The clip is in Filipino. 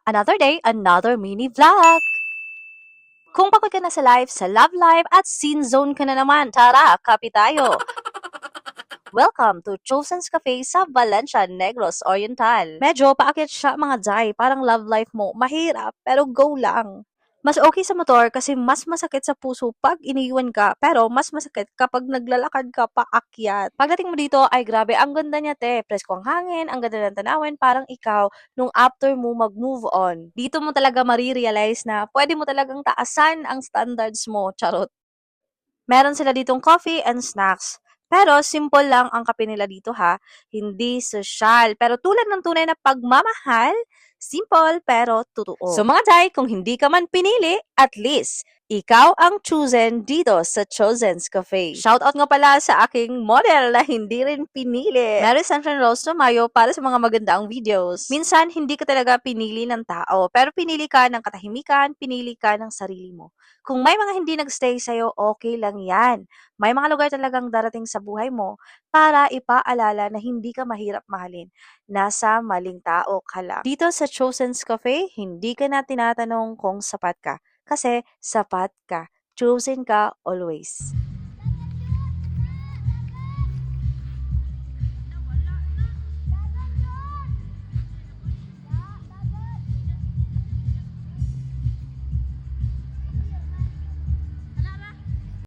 Another day, another mini vlog! Kung pagod ka na sa life, sa love life, at scene zone ka na naman, tara, kape tayo! Welcome to Chosen's Cafe sa Valencia, Negros Oriental. Medyo paakyat siya mga Jai, parang love life mo, mahirap, pero go lang. Mas okay sa motor kasi mas masakit sa puso pag iniwan ka, pero mas masakit kapag naglalakad ka paakyat. Pagdating mo dito, ay grabe, ang ganda niya te. Presko ang hangin, ang ganda ng tanawin, parang ikaw nung after mo mag-move on. Dito mo talaga marirealize na pwede mo talagang taasan ang standards mo, charot. Meron sila ditong coffee and snacks. Pero simple lang ang kape nila dito ha, hindi sosyal. Pero tulad ng tunay na pagmamahal, simple pero totoo. So mga Jai, kung hindi ka man pinili, at least ikaw ang chosen dito sa Chosen's Cafe. Shoutout nga pala sa aking model na hindi rin pinili. Mary Sunshine Rose Tomayo para sa mga magandang videos. Minsan, hindi ka talaga pinili ng tao, pero pinili ka ng katahimikan, pinili ka ng sarili mo. Kung may mga hindi nagstay sa'yo, okay lang yan. May mga lugar talagang darating sa buhay mo para ipaalala na hindi ka mahirap mahalin. Nasa maling tao ka lang. Dito sa Chosen's Cafe, hindi ka na tinatanong kung sapat ka. Kasi sapat ka. Chosen ka always.